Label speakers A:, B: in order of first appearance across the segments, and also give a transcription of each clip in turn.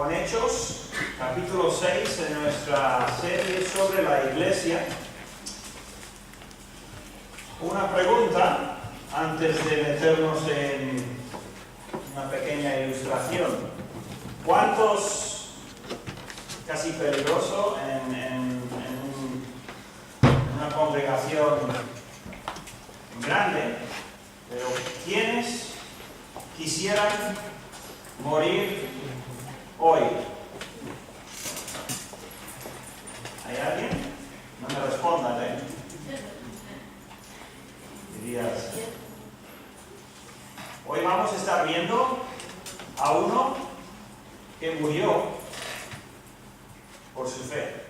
A: con Hechos, capítulo 6 de nuestra serie sobre la iglesia. Una pregunta antes de meternos en una pequeña ilustración. ¿Cuántos, casi peligroso en una congregación grande, pero quiénes quisieran morir hoy? ¿Hay alguien? No me respondan, Dirías. Hoy vamos a estar viendo a uno que murió por su fe.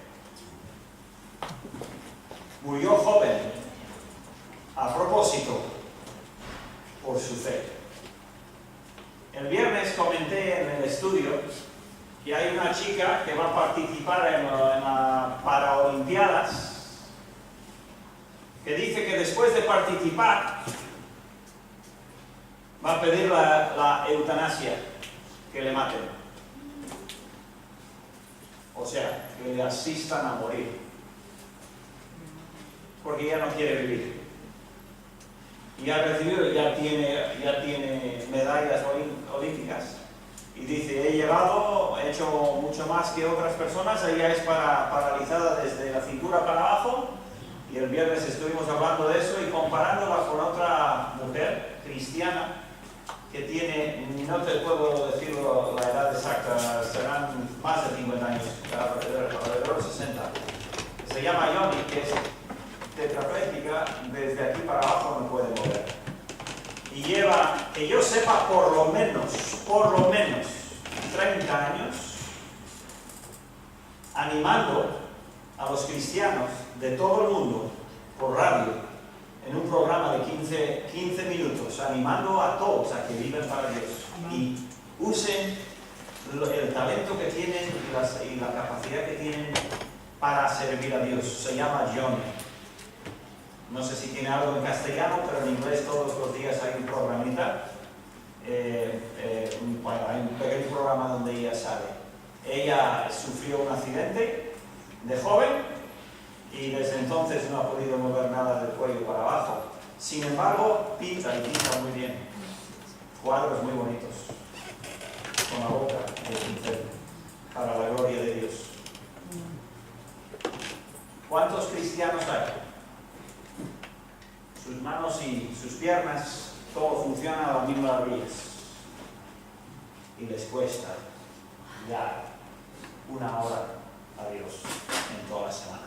A: Murió joven, a propósito, por su fe. El viernes comenté en el estudio que hay una chica que va a participar en las Paralimpiadas, que dice que después de participar va a pedir la eutanasia, que le maten. O sea, que le asistan a morir, porque ya no quiere vivir. Y ha recibido, ya tiene medallas olímpicas. Y dice, he hecho mucho más que otras personas. Ella es paralizada desde la cintura para abajo. Y el viernes estuvimos hablando de eso y comparándola con otra mujer cristiana que tiene, no te puedo decir la edad exacta, serán más de 50 años, alrededor de 60. Se llama Yoni, que es tetrapléjica, desde aquí para abajo no puede mover. Y lleva, que yo sepa, por lo menos 30 años animando a los cristianos de todo el mundo por radio, en un programa de 15 minutos, animando a todos a que vivan para Dios y usen el talento que tienen y la capacidad que tienen para servir a Dios. Se llama John. No sé si tiene algo en castellano, pero en inglés todos los días hay un programita. Hay un pequeño programa donde ella sale. Ella sufrió un accidente de joven y desde entonces no ha podido mover nada del cuello para abajo. Sin embargo, pinta muy bien. Cuadros muy bonitos, con la boca de pincel, para la gloria de Dios. ¿Cuántos cristianos hay? Sus manos y sus piernas, todo funciona a las mismas vías. Y les cuesta dar una hora a Dios en toda la semana.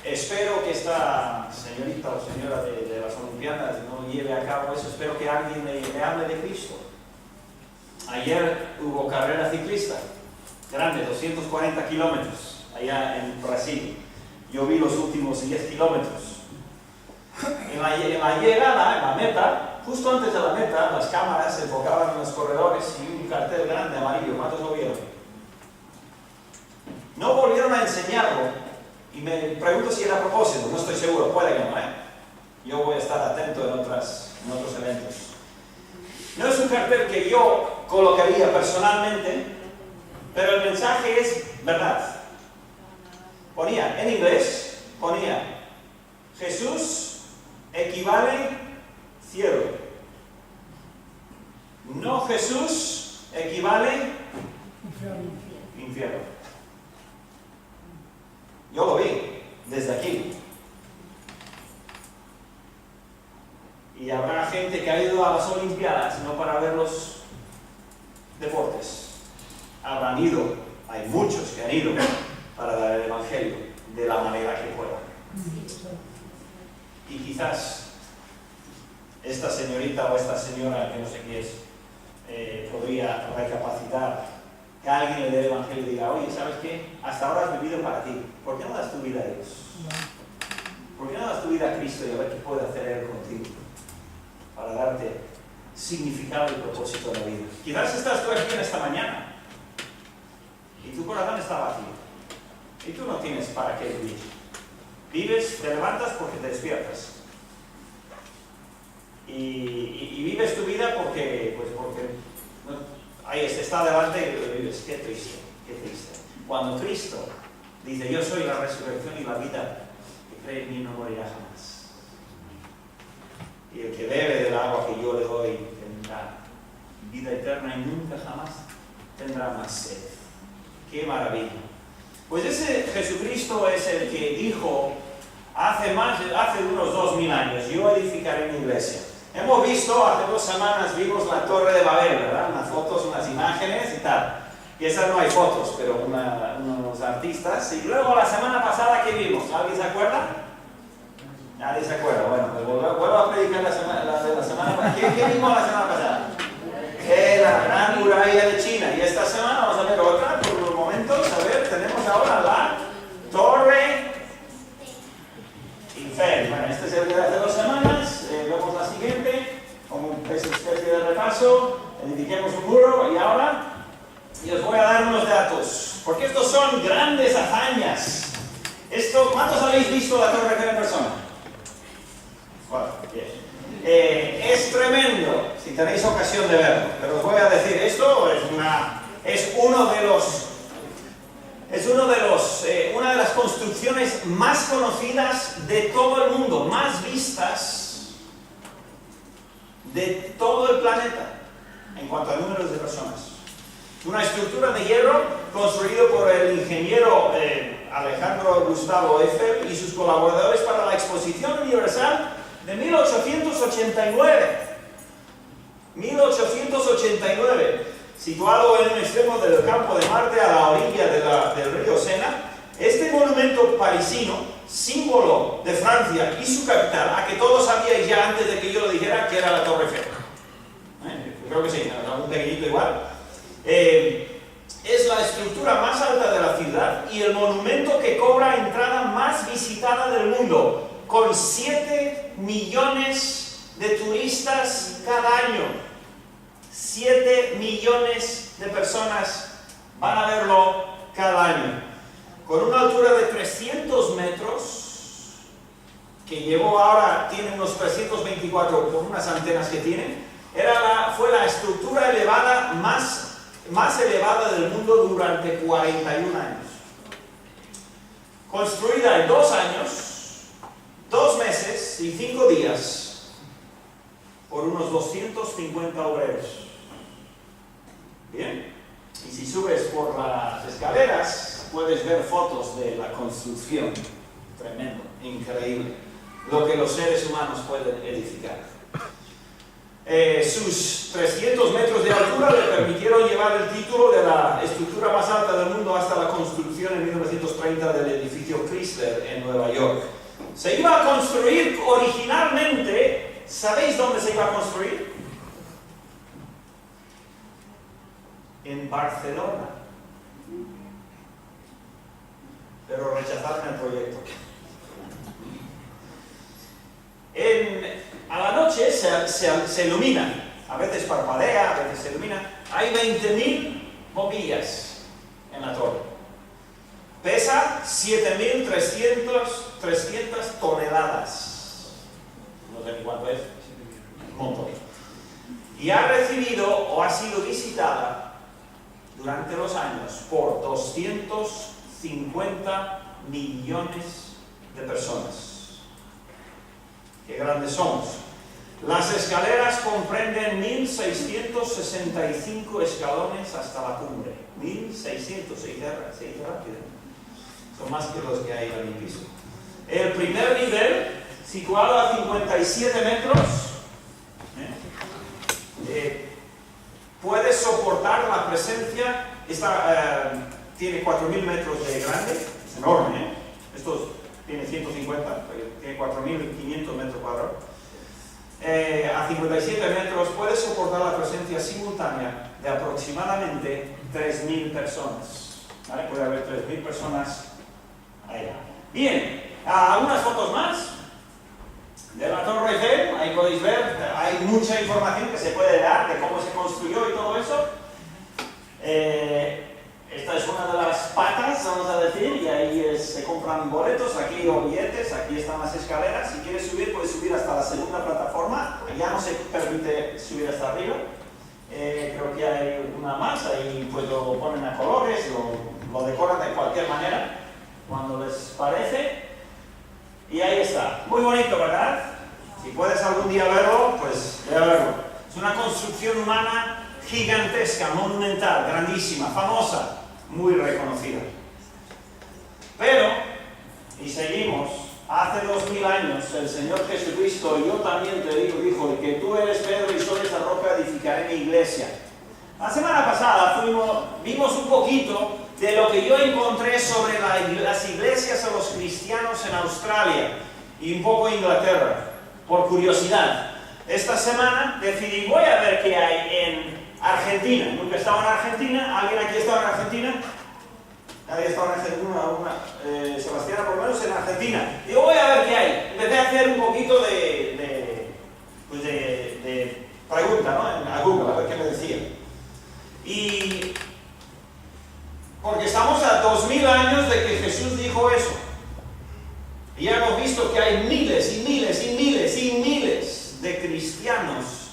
A: Espero que esta señorita o señora de las Olimpiadas no lleve a cabo eso. Espero que alguien le hable de Cristo. Ayer hubo carrera ciclista, grande, 240 kilómetros, allá en Brasil. Yo vi los últimos 10 kilómetros. En la llegada, en la meta, justo antes de la meta, las cámaras se enfocaban en los corredores y un cartel grande amarillo. ¿Cuántos lo vieron? No volvieron a enseñarlo. Y me pregunto si era a propósito, no estoy seguro, puede que no, Yo voy a estar atento en otros eventos. No es un cartel que yo colocaría personalmente, pero el mensaje es verdad. Ponía, en inglés, Jesús equivale cielo. No Jesús equivale infierno. Yo lo vi desde aquí. Y habrá gente que ha ido a las Olimpiadas no para ver los deportes. Habrán ido, hay muchos que han ido para dar el Evangelio de la manera que puedan. Y quizás esta señorita o esta señora, que no sé qué es, podría recapacitar, que alguien le dé el Evangelio y diga, oye, ¿sabes qué? Hasta ahora has vivido para ti. ¿Por qué no das tu vida a Dios? ¿Por qué no das tu vida a Cristo y a ver qué puede hacer Él contigo? Para darte significado y propósito en la vida. Quizás estás tú aquí en esta mañana y tu corazón está vacío. Y tú no tienes para qué vivir. Vives, te levantas porque te despiertas. y vives tu vida porque ¿no? Ahí está delante y lo vives. Qué triste, qué triste. Cuando Cristo dice, yo soy la resurrección y la vida, que cree en mí no morirá jamás. Y el que bebe del agua que yo le doy tendrá vida eterna y nunca jamás tendrá más sed. ¡Qué maravilla! Pues ese Jesucristo es el que dijo hace unos 2000 años, yo edificaré mi iglesia. Hemos visto, hace 2 semanas vimos la Torre de Babel, ¿verdad? Unas fotos, unas imágenes y tal. Y esas no hay fotos, pero unos artistas. Y luego la semana pasada, ¿qué vimos? ¿Alguien se acuerda? Nadie se acuerda. Bueno, pues vuelvo a predicar la de la semana pasada. ¿Qué vimos la semana pasada? La gran muralla de China. Y esta semana vamos a ver otra, por los momentos. A ver, tenemos ahora la Torre Eiffel. Bueno, este es el de hace 2 semanas. Vemos la siguiente, como una especie de repaso. Edifiquemos un muro y ahora y os voy a dar unos datos, porque estos son grandes hazañas. ¿Cuántos habéis visto la Torre Eiffel en persona? 4, bien. Es tremendo, si tenéis ocasión de verlo, pero os voy a decir, esto es una de las construcciones más conocidas de todo el mundo, más vistas de todo el planeta, en cuanto a números de personas. Una estructura de hierro construida por el ingeniero Alejandro Gustavo Eiffel y sus colaboradores para la Exposición Universal de 1889. 1889, situado en un extremo del campo de Marte a la orilla del río Sena, este monumento parisino, símbolo de Francia y su capital, a que todos sabíais ya antes de que yo lo dijera que era la Torre Eiffel. Creo que sí, algún pequeñito igual. Es la estructura más alta de la ciudad y el monumento que cobra entrada más visitada del mundo, con 7 millones de turistas cada año. 7 millones de personas van a verlo cada año. Con una altura de 300 metros, que tiene unos 324 por unas antenas que tiene, fue la estructura elevada más elevada del mundo durante 41 años. Construida en 2 años, 2 meses y 5 días por unos 250 obreros. Bien, y si subes por las escaleras puedes ver fotos de la construcción. Tremendo, increíble, lo que los seres humanos pueden edificar. Sus 300 metros de altura le permitieron llevar el título de la estructura más alta del mundo hasta la construcción en 1930 del edificio Chrysler en Nueva York. Se iba a construir originalmente, ¿sabéis dónde se iba a construir? En Barcelona. Pero rechazaron el proyecto. A la noche se ilumina, a veces parpadea, a veces se ilumina. Hay 20.000 bombillas en la torre. Pesa 7.300 toneladas. No sé ni cuánto es. Un montón. Y ha recibido o ha sido visitada durante los años por 250 millones de personas. ¡Qué grandes somos! Las escaleras comprenden 1.665 escalones hasta la cumbre. 1.600, se dice rápido. Son más que los que hay en mi piso. El primer nivel, situado a 57 metros, puede soportar la presencia. Tiene 4.000 metros de grande, es enorme, Esto tiene 150, tiene 4.500 metros cuadrados. A 57 metros puede soportar la presencia simultánea de aproximadamente 3.000 personas. ¿Vale? Puede haber 3.000 personas ahí. Bien, algunas fotos más de la Torre Eiffel. Ahí podéis ver, hay mucha información que se puede dar de cómo se construyó y todo eso. Esta es una de las patas, vamos a decir, y ahí se compra compran boletos, aquí o billetes, aquí están las escaleras. Si quieres subir, puedes subir hasta la segunda plataforma. Ya no se permite subir hasta arriba. Creo que hay una más, ahí pues lo ponen a colores, lo decoran de cualquier manera, cuando les parece. Y ahí está. Muy bonito, ¿verdad? Si puedes algún día verlo, pues ve a verlo. Es una construcción humana gigantesca, monumental, grandísima, famosa, muy reconocida. Pero, y seguimos, hace 2000 años el Señor Jesucristo, yo también te digo, dijo, que tú eres Pedro y sobre esta roca edificaré mi iglesia. La semana pasada vimos un poquito de lo que yo encontré sobre las iglesias o los cristianos en Australia y un poco Inglaterra, por curiosidad. Esta semana decidí, voy a ver qué hay en Argentina. Nunca he estado en Argentina. ¿Alguien aquí ha estado en Argentina? Nadie ha estado en Argentina. Sebastián, por lo menos en Argentina. Digo, voy a ver qué hay. Empecé a hacer un poquito de pregunta, ¿no? A Google, a ver qué me decía. Y porque estamos a 2000 años de que Jesús dijo eso. Y ya hemos visto que hay miles y miles y miles y miles de cristianos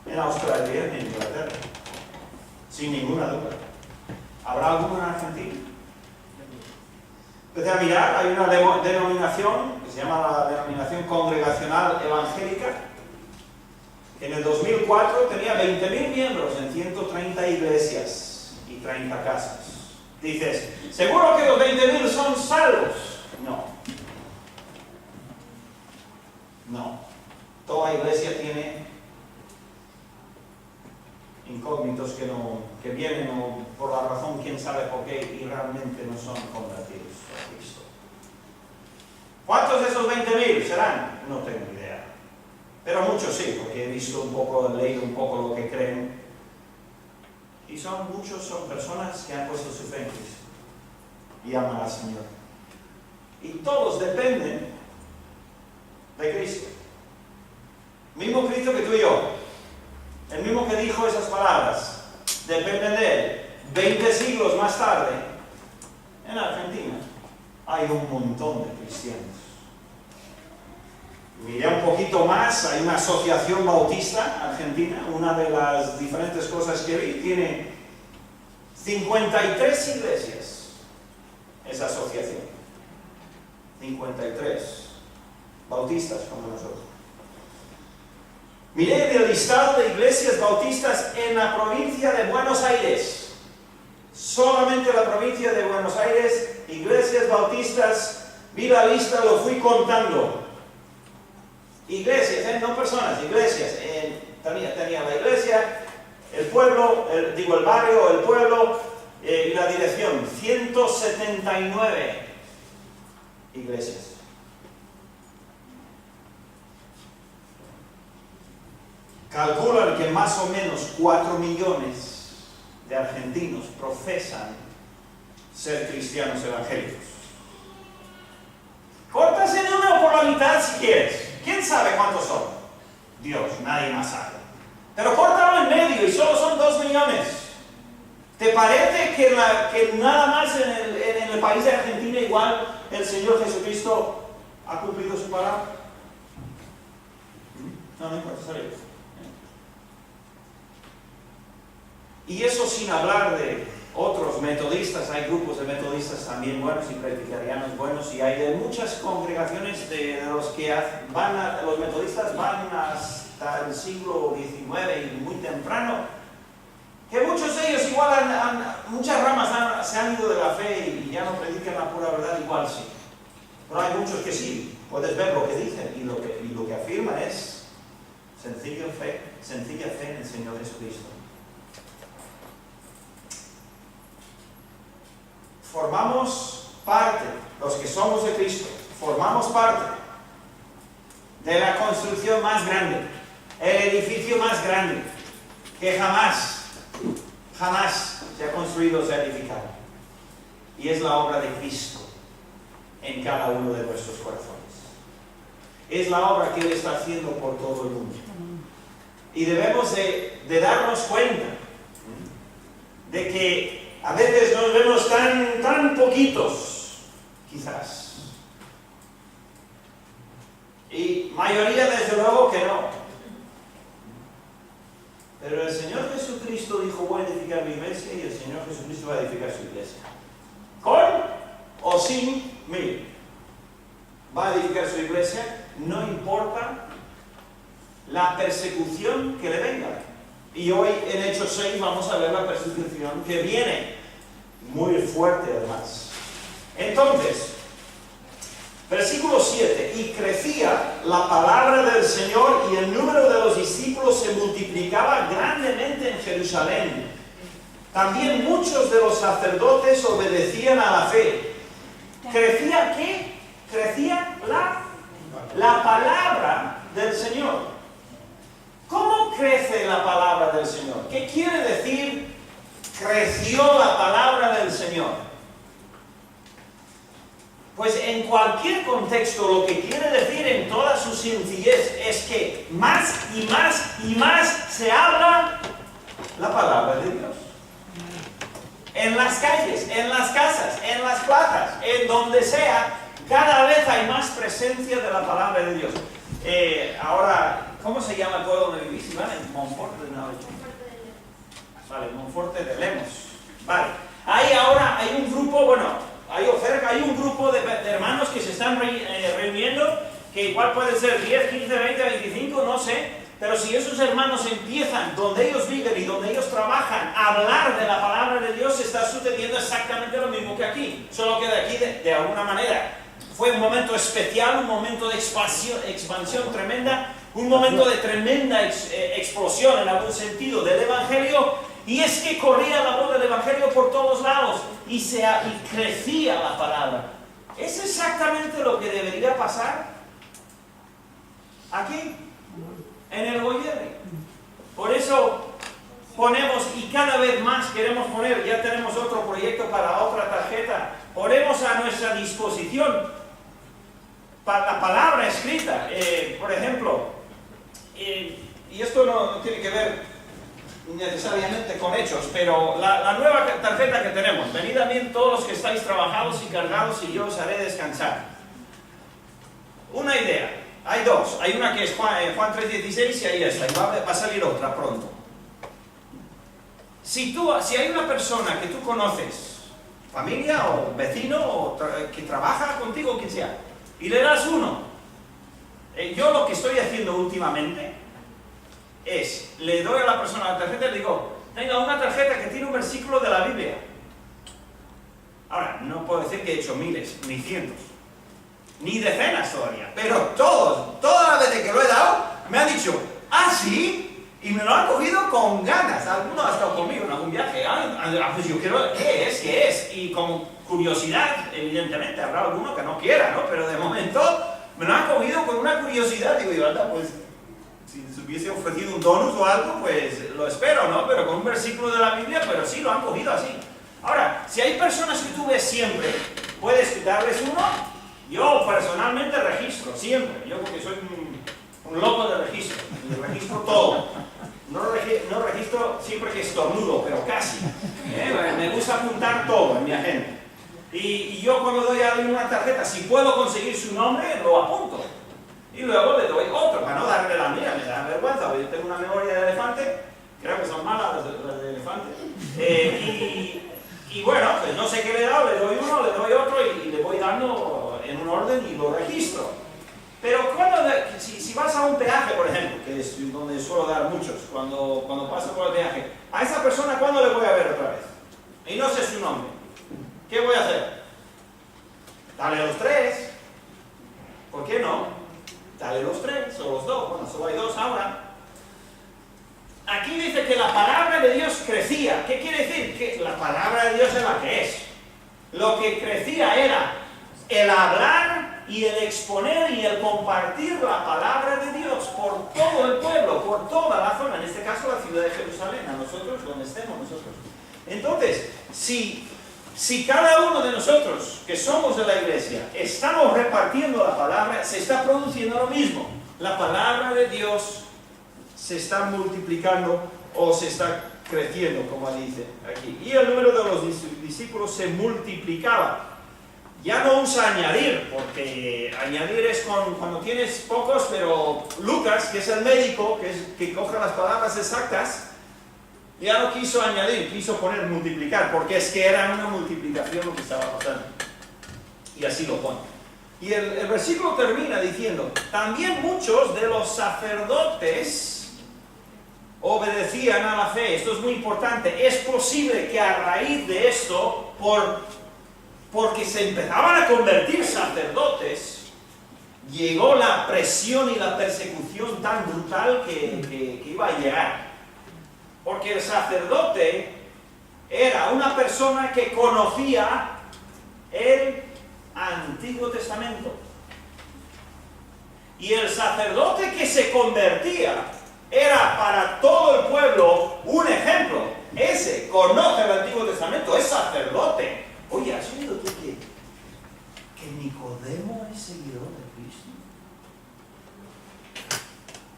A: en Australia y en Inglaterra. Sin ninguna duda. ¿Habrá alguno en Argentina? Empecé a mirar, hay una denominación que se llama la Denominación Congregacional Evangélica, que en el 2004 tenía 20.000 miembros en 130 iglesias y 30 casas. Dices, ¿seguro que los 20.000 son salvos? No. No. Toda iglesia tiene incógnitos que vienen o por la razón quién sabe por qué y realmente no son convertidos a Cristo. ¿Cuántos de esos 20.000 serán? No tengo idea. Pero muchos sí, porque he visto un poco, he leído un poco lo que creen. Y muchos son personas que han puesto su fe en Cristo y aman al Señor. Y todos dependen de Cristo. Mismo Cristo que tú y yo. El mismo que dijo esas palabras. Dependen de Él. 20 siglos más tarde, en Argentina, hay un montón de cristianos. Miré un poquito más, hay una asociación bautista argentina, una de las diferentes cosas que vi, tiene 53 iglesias, esa asociación. 53 bautistas como nosotros. Miré el listado de iglesias bautistas en la provincia de Buenos Aires. Solamente la provincia de Buenos Aires, iglesias bautistas, vi la lista, lo fui contando. Iglesias, no personas, iglesias. Tenía la iglesia, el pueblo, el barrio, el pueblo y la dirección. 179 iglesias. Calculan que más o menos 4 millones de argentinos profesan ser cristianos evangélicos. Corta ese número por la mitad si quieres. ¿Quién sabe cuántos son? Dios, nadie más sabe. Pero córtalo en medio y solo son 2 millones. ¿Te parece que nada más en el país de Argentina igual el Señor Jesucristo ha cumplido su palabra? No importa, salir. Y eso sin hablar de otros metodistas. Hay grupos de metodistas también buenos y presbiterianos buenos, y hay de muchas congregaciones de los que los metodistas van hasta el siglo XIX y muy temprano, que muchos de ellos igual muchas ramas se han ido de la fe y ya no predican la pura verdad, igual sí. Pero hay muchos que sí, puedes ver lo que dicen y lo que afirman es sencilla fe en el Señor Jesucristo. Formamos parte, los que somos de Cristo, formamos parte de la construcción más grande, el edificio más grande que jamás se ha construido o se ha edificado. Y es la obra de Cristo en cada uno de nuestros corazones. Es la obra que Él está haciendo por todo el mundo. Y debemos de darnos cuenta de que a veces nos vemos tan poquitos Quizás. Y mayoría desde luego que no. Pero el Señor Jesucristo dijo, voy a edificar mi iglesia, y el Señor Jesucristo va a edificar su iglesia. Con o sin mí. Va a edificar su iglesia, no importa la persecución que le venga. Y hoy en Hechos 6 vamos a ver la persecución que viene, muy fuerte además. Entonces, versículo 7, y crecía la palabra del Señor y el número de los discípulos se multiplicaba grandemente en Jerusalén. También muchos de los sacerdotes obedecían a la fe. ¿Crecía qué? Crecía la palabra del Señor. ¿Cómo crece la palabra del Señor? ¿Qué quiere decir creció la palabra del Señor? Pues en cualquier contexto lo que quiere decir en toda su sencillez es que más y más y más se habla la palabra de Dios. En las calles, en las casas, en las plazas, en donde sea, cada vez hay más presencia de la palabra de Dios. Ahora, ¿cómo se llama el pueblo donde vivís? ¿Vale? Monforte de Lemos. Vale, Monforte de Lemos. Vale. Ahora hay un grupo, bueno, hay un grupo de hermanos que se están reuniendo, que igual pueden ser 10, 15, 20, 25, no sé. Pero si esos hermanos empiezan, donde ellos viven y donde ellos trabajan, a hablar de la palabra de Dios, está sucediendo exactamente lo mismo que aquí. Solo que de aquí, de alguna manera, fue un momento especial, un momento de expansión tremenda, un momento de tremenda explosión en algún sentido del Evangelio. Y es que corría la voz del Evangelio por todos lados y crecía la palabra. ¿Es exactamente lo que debería pasar aquí, en el Goyerri? Por eso ponemos, y cada vez más queremos poner, ya tenemos otro proyecto para otra tarjeta, ponemos a nuestra disposición para la palabra escrita. Por ejemplo, y esto no tiene que ver necesariamente con hechos, pero la nueva tarjeta que tenemos, venid a mí todos los que estáis trabajados y cargados y yo os haré descansar. Una idea, hay dos, hay una que es Juan 3:16 y ahí está, y va a salir otra pronto. Si hay una persona que tú conoces, familia o vecino o que trabaja contigo, quien sea, y le das uno, yo lo que estoy haciendo últimamente es, le doy a la persona la tarjeta y le digo, tenga una tarjeta que tiene un versículo de la Biblia. Ahora, no puedo decir que he hecho miles, ni cientos, ni decenas todavía, pero todas las veces que lo he dado, me han dicho, ¿ah, sí? Y me lo han cogido con ganas. Algunos han estado conmigo en algún viaje. Pues yo quiero, ¿qué es? Y con curiosidad, evidentemente, habrá alguno que no quiera, ¿no? Pero de momento, me lo han cogido con una curiosidad. Digo yo, anda, pues, si se hubiese ofrecido un donut o algo, pues lo espero, ¿no? Pero con un versículo de la Biblia, pero sí, lo han cogido así. Ahora, si hay personas que tú ves siempre, puedes darles uno. Yo personalmente registro, siempre. Yo porque soy un loco de registro. Y registro todo. No registro siempre que estornudo, pero casi. Me gusta apuntar todo en mi agenda. Y yo cuando doy a alguien una tarjeta, si puedo conseguir su nombre, lo apunto. Y luego le doy otro, para no darle la mía, me da vergüenza. Yo tengo una memoria de elefante, creo que son malas las de elefante. Y bueno, pues no sé qué le he dado, le doy uno, le doy otro y le voy dando en un orden y lo registro. Pero si vas a un peaje, por ejemplo, que es donde suelo dar muchos, cuando paso por el peaje, a esa persona, ¿cuándo le voy a ver otra vez? Y no sé su nombre. ¿Qué voy a hacer? Dale los tres. ¿Por qué no? Dale los tres o los dos. Bueno, solo hay dos ahora. Aquí dice que la palabra de Dios crecía. ¿Qué quiere decir? Que la palabra de Dios es la que es. Lo que crecía era el hablar y el exponer y el compartir la palabra de Dios por todo el pueblo, por toda la zona, en este caso la ciudad de Jerusalén, a nosotros, donde estemos nosotros. Entonces, si cada uno de nosotros que somos de la iglesia estamos repartiendo la palabra, se está produciendo lo mismo. La palabra de Dios se está multiplicando o se está creciendo, como dice aquí. Y el número de los discípulos se multiplicaba Ya no usa añadir, porque añadir es cuando tienes pocos, pero Lucas, que es el médico, que coge las palabras exactas, ya no quiso añadir, quiso poner multiplicar, porque es que era una multiplicación lo que estaba pasando. Y así lo pone. Y el versículo termina diciendo, también muchos de los sacerdotes obedecían a la fe. Esto es muy importante. Es posible que a raíz de esto, porque se empezaban a convertir sacerdotes, llegó la presión y la persecución tan brutal que iba a llegar. Porque el sacerdote era una persona que conocía el Antiguo Testamento. Y el sacerdote que se convertía era para todo el pueblo un ejemplo. Ese conoce el Antiguo Testamento, es sacerdote. Oye, ¿has oído tú que Nicodemo es seguidor de Cristo?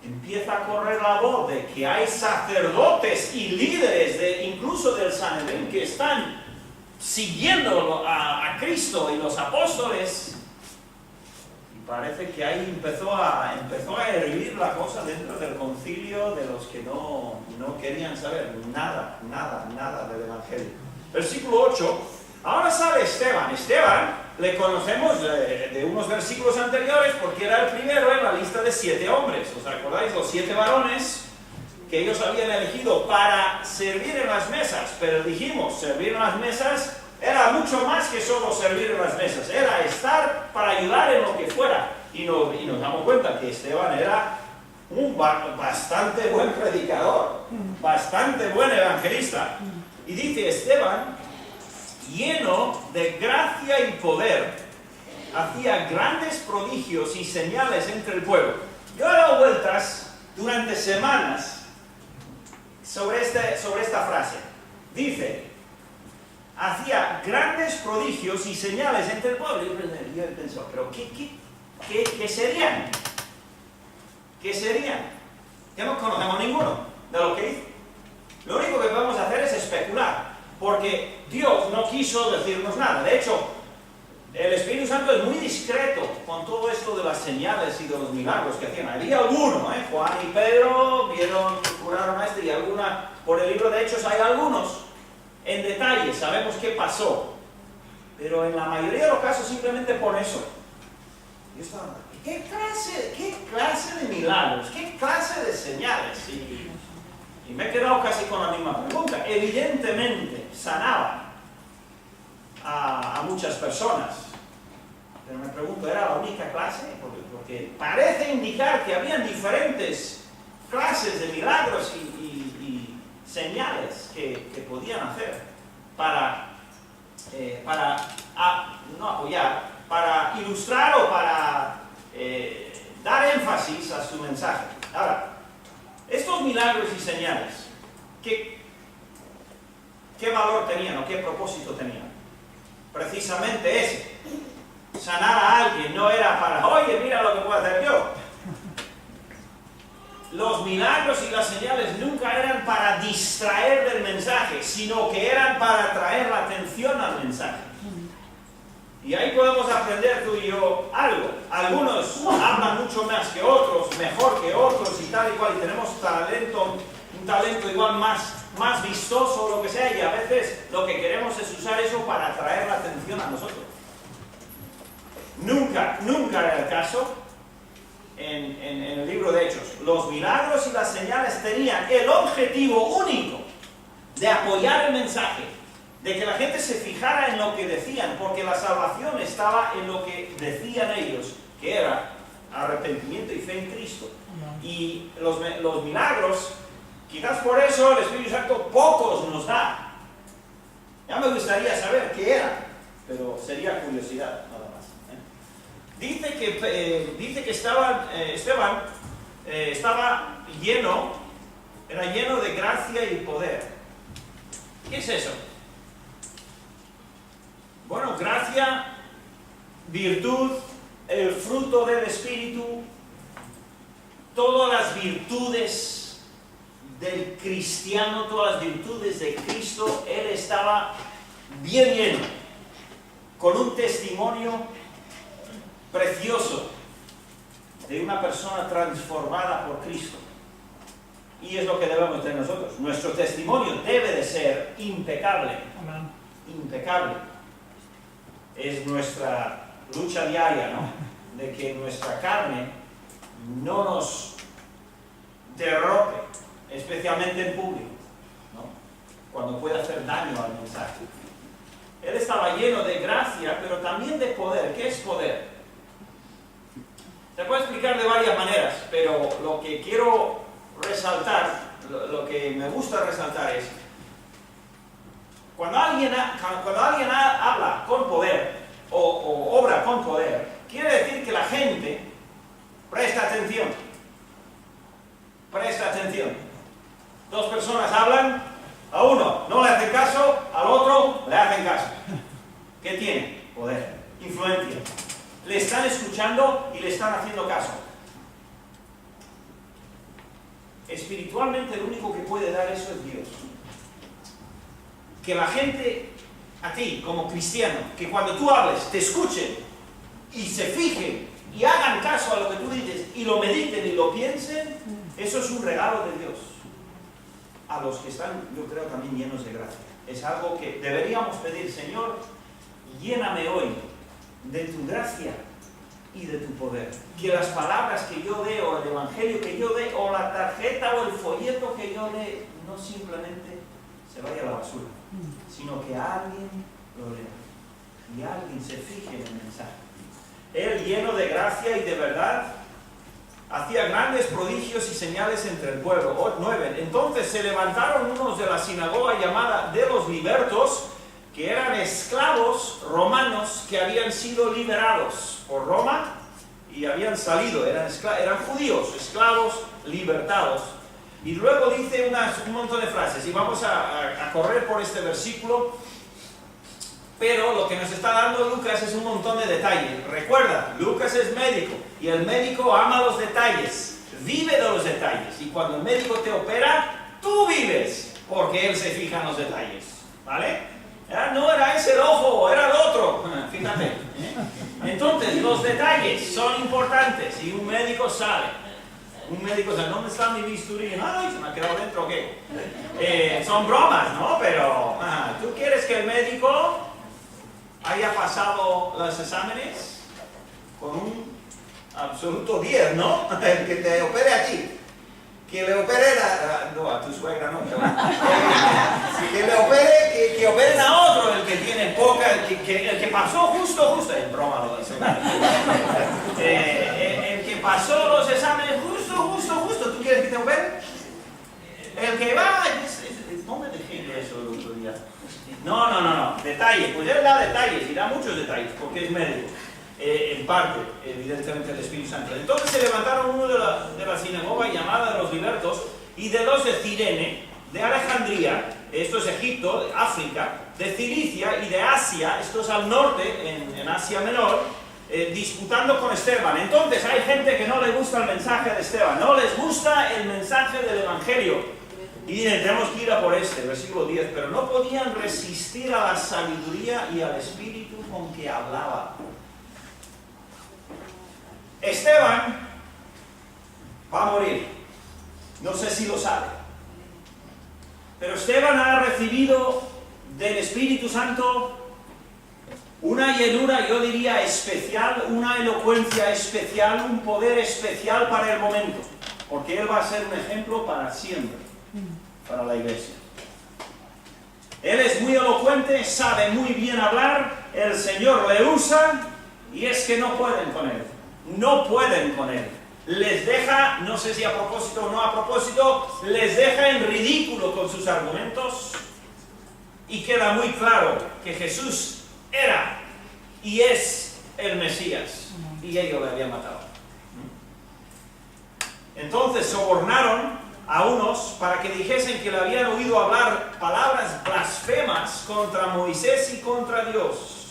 A: Empieza a correr la voz de que hay sacerdotes y líderes, incluso del Sanedrín, que están siguiendo a Cristo y los apóstoles. Y parece que ahí empezó a hervir la cosa dentro del concilio de los que no querían saber nada del Evangelio. Versículo 8. Ahora sale Esteban. Esteban le conocemos de unos versículos anteriores porque era el primero en la lista de 7 hombres. ¿Os acordáis? Los 7 varones que ellos habían elegido para servir en las mesas. Pero dijimos, servir en las mesas era mucho más que solo servir en las mesas. Era estar para ayudar en lo que fuera. Y nos damos cuenta que Esteban era un bastante buen predicador, bastante buen evangelista. Y dice Esteban, lleno de gracia y poder, hacía grandes prodigios y señales entre el pueblo. Yo he dado vueltas durante semanas sobre esta frase. Dice, hacía grandes prodigios y señales entre el pueblo. Y yo he pensado, pero ¿qué serían? ¿Qué serían? Ya no conocemos ninguno de lo que hizo. Lo único que podemos hacer es especular. Porque Dios no quiso decirnos nada. De hecho, el Espíritu Santo es muy discreto con todo esto de las señales y de los milagros que hacían. Había alguno, Juan y Pedro curaron a este, y alguna, por el libro de Hechos hay algunos. En detalle sabemos qué pasó. Pero en la mayoría de los casos simplemente pone eso. Yo estaba, ¿qué clase de milagros? ¿Qué clase de señales? Y me he quedado casi con la misma pregunta. Evidentemente sanaba a muchas personas, pero me pregunto, ¿era la única clase? Porque parece indicar que habían diferentes clases de milagros y señales que podían hacer no apoyar, para ilustrar o para dar énfasis a su mensaje. Ahora, estos milagros y señales, ¿qué valor tenían o qué propósito tenían? Precisamente ese. Sanar a alguien no era para, oye, mira lo que puedo hacer yo. Los milagros y las señales nunca eran para distraer del mensaje, sino que eran para atraer la atención al mensaje. Y ahí podemos aprender tú y yo algo. Algunos hablan mucho más que otros, mejor que otros y tal y cual, y tenemos un talento igual más vistoso o lo que sea, y a veces lo que queremos es usar eso para atraer la atención a nosotros. Nunca era el caso en el libro de Hechos. Los milagros y las señales tenían el objetivo único de apoyar el mensaje, de que la gente se fijara en lo que decían, porque la salvación estaba en lo que decían ellos, que era arrepentimiento y fe en Cristo. Y los milagros, quizás por eso el Espíritu Santo pocos nos da. Ya me gustaría saber qué era, pero sería curiosidad nada más. Dice que Esteban estaba era lleno de gracia y poder. ¿Qué es eso? Bueno, gracia, virtud, el fruto del Espíritu, todas las virtudes del cristiano, todas las virtudes de Cristo, él estaba bien lleno. con un testimonio precioso de una persona transformada por Cristo. Y es lo que debemos tener nosotros. Nuestro testimonio debe de ser impecable.
B: Amén.
A: Impecable. Es nuestra lucha diaria, ¿no? De que nuestra carne no nos derrote, especialmente en público, ¿no? Cuando puede hacer daño al mensaje. Él estaba lleno de gracia, pero también de poder. ¿Qué es poder? Se puede explicar de varias maneras, pero lo que quiero resaltar, lo que me gusta resaltar es, cuando alguien habla con poder o obra con poder, quiere decir que la gente presta atención. Presta atención. Dos personas hablan, a uno no le hacen caso, al otro le hacen caso. ¿Qué tiene? Poder, influencia. Le están escuchando y le están haciendo caso. Espiritualmente, el único que puede dar eso es Dios. Que la gente, a ti como cristiano, que cuando tú hables te escuchen y se fijen y hagan caso a lo que tú dices y lo mediten y lo piensen, eso es un regalo de Dios a los que están, yo creo, también llenos de gracia. Es algo que deberíamos pedir: Señor, lléname hoy de tu gracia y de tu poder. Que las palabras que yo dé, o el evangelio que yo dé, o la tarjeta o el folleto que yo dé, no simplemente se vaya a la basura, sino que alguien lo lea y alguien se fije en el mensaje. Él, lleno de gracia y de verdad, hacía grandes prodigios y señales entre el pueblo. 9. Entonces se levantaron unos de la sinagoga llamada de los libertos, que eran esclavos romanos que habían sido liberados por Roma y habían salido, eran judíos, esclavos libertados. Y luego dice un montón de frases, y vamos a correr por este versículo, pero lo que nos está dando Lucas es un montón de detalles. Recuerda, Lucas es médico, y el médico ama los detalles, vive de los detalles, y cuando el médico te opera, tú vives, porque él se fija en los detalles, ¿vale? No era ese el ojo, era el otro, fíjate. Entonces, los detalles son importantes y un médico sabe. ¿Dónde está mi bisturí? Ay, se me ha quedado dentro, ¿qué? Son bromas, ¿no? Pero, ¿tú quieres que el médico haya pasado los exámenes con un absoluto 10, ¿no? El que te opere a ti. Que le opere no, a tu suegra, no. Que le opere, que operen a otro, el que tiene poca, el que pasó justo, es broma lo dice. El que pasó los exámenes justo, ¿tú quieres que te opere? El que va, ¿dónde dejé yo eso el otro día? No, detalles, pues él da detalles y da muchos detalles, porque es médico. En parte, evidentemente, el Espíritu Santo. Entonces se levantaron uno de la sinagoga llamada de los libertos y de los de Cirene, de Alejandría, esto es Egipto, África, de Cilicia y de Asia, esto es al norte, en Asia Menor, disputando con Esteban. Entonces hay gente que no le gusta el mensaje de Esteban, no les gusta el mensaje del Evangelio. Y dicen, tenemos que ir a por versículo 10, pero no podían resistir a la sabiduría y al espíritu con que hablaba. Esteban va a morir, no sé si lo sabe, pero Esteban ha recibido del Espíritu Santo una llenura, yo diría, especial, una elocuencia especial, un poder especial para el momento, porque él va a ser un ejemplo para siempre, para la iglesia. Él es muy elocuente, sabe muy bien hablar, el Señor le usa, y es que no pueden con él. No pueden con él. Les deja, no sé si a propósito o no a propósito, les deja en ridículo con sus argumentos y queda muy claro que Jesús era y es el Mesías y ellos le habían matado. Entonces sobornaron a unos para que dijesen que le habían oído hablar palabras blasfemas contra Moisés y contra Dios.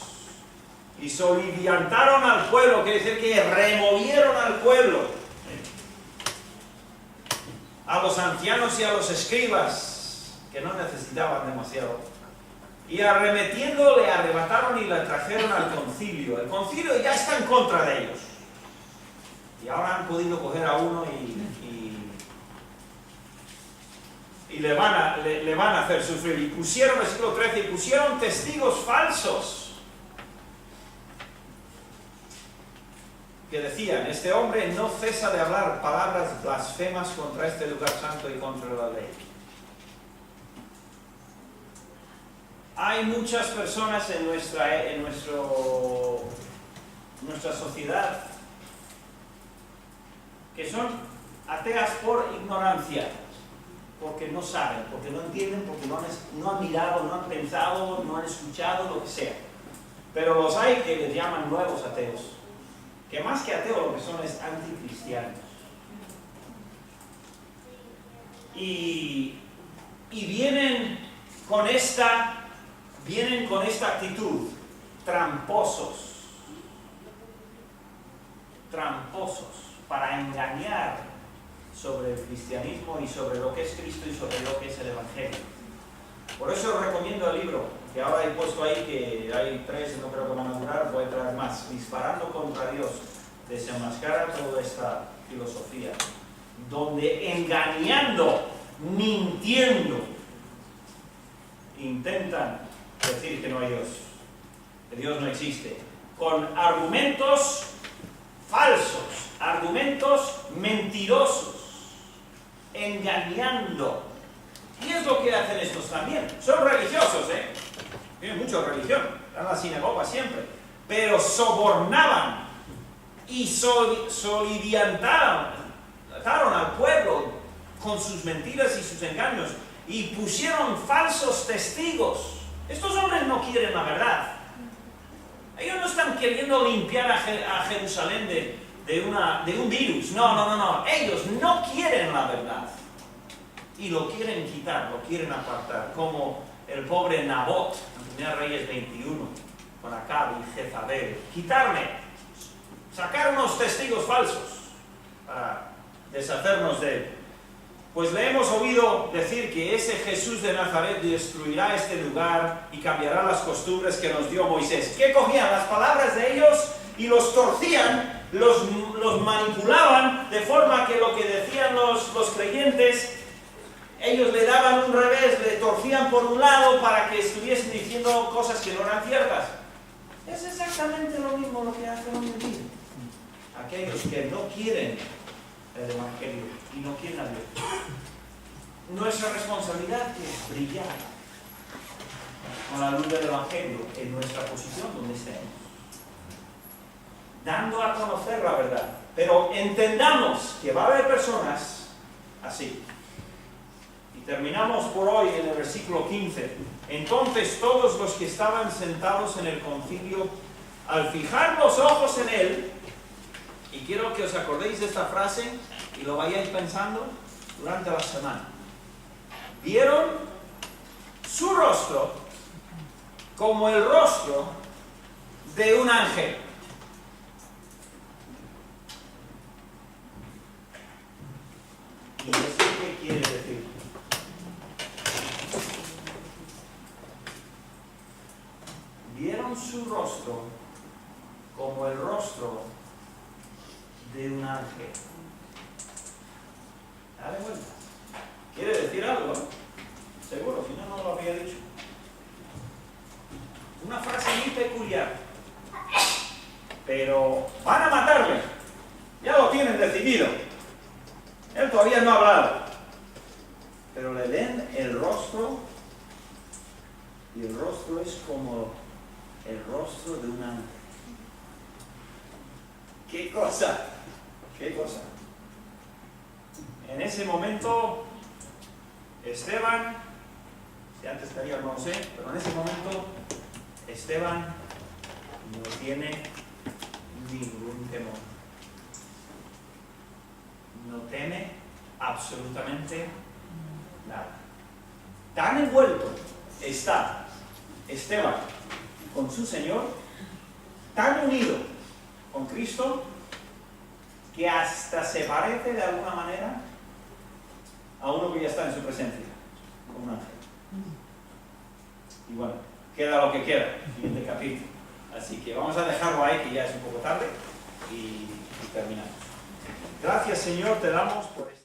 A: Y soliviantaron al pueblo, quiere decir que removieron al pueblo, a los ancianos y a los escribas, que no necesitaban demasiado, Y arremetiendo le arrebataron y la trajeron al concilio. El concilio ya está en contra de ellos. Y ahora han podido coger a uno y le van a hacer sufrir. Y pusieron, versículo 13, y pusieron testigos falsos que decían: este hombre no cesa de hablar palabras blasfemas contra este lugar santo y contra la ley. Hay muchas personas en nuestra sociedad que son ateas por ignorancia, porque no saben, porque no entienden, porque no han mirado, no han pensado, no han escuchado, lo que sea. Pero los hay que les llaman nuevos ateos, que más que ateos lo que son es anticristianos. Y vienen con esta actitud, tramposos, para engañar sobre el cristianismo y sobre lo que es Cristo y sobre lo que es el Evangelio. Por eso os recomiendo el libro, que ahora he puesto ahí, que hay 3, no creo que van a durar, voy a traer más. Disparando contra Dios, desenmascara toda esta filosofía, donde engañando, mintiendo, intentan decir que no hay Dios, que Dios no existe, con argumentos falsos, argumentos mentirosos, engañando. Y es lo que hacen estos también. Son religiosos, tienen mucha religión, están en la sinagoga siempre, pero sobornaban y soliviantaron al pueblo con sus mentiras y sus engaños, y pusieron falsos testigos. Estos hombres no quieren la verdad. Ellos no están queriendo limpiar a Jerusalén de un virus. No. Ellos no quieren la verdad. Y lo quieren quitar, lo quieren apartar. Como el pobre Nabot, en 1 Reyes 21, con Acab y Jezabel. Quitarme. Sacar unos testigos falsos para deshacernos de él. Pues le hemos oído decir que ese Jesús de Nazaret destruirá este lugar y cambiará las costumbres que nos dio Moisés. ¿Qué cogían? Las palabras de ellos y los torcían, los manipulaban de forma que lo que decían los creyentes, ellos le daban un revés, le torcían por un lado para que estuviesen diciendo cosas que no eran ciertas. Es exactamente lo mismo lo que hacen hoy en día. Aquellos que no quieren el Evangelio y no quieren a Dios. Nuestra responsabilidad es brillar con la luz del Evangelio en nuestra posición donde estemos, dando a conocer la verdad. Pero entendamos que va a haber personas así. Y terminamos por hoy en el versículo 15. Entonces todos los que estaban sentados en el concilio, al fijar los ojos en él, y quiero que os acordéis de esta frase y lo vayáis pensando durante la semana, vieron su rostro como el rostro de un ángel. ¿Y eso qué quiere decir? Vieron su rostro como el rostro de un ángel. Dale vuelta. ¿Quiere decir algo? Seguro, si no, no lo habría dicho. Una frase muy peculiar. Pero van a matarle. Ya lo tienen decidido. Él todavía no ha hablado. Pero le ven el rostro, y el rostro es como el rostro de un ángel. ¡Qué cosa! ¡Qué cosa! En ese momento, Esteban, si antes tenía, no lo sé, pero en ese momento, Esteban no tiene ningún temor. No teme absolutamente nada. Tan envuelto está Esteban con su Señor, tan unido con Cristo, que hasta se parece de alguna manera a uno que ya está en su presencia, como un ángel. Y bueno, queda lo que queda, siguiente capítulo. Así que vamos a dejarlo ahí, que ya es un poco tarde, y terminamos. Gracias, Señor, te damos por esto.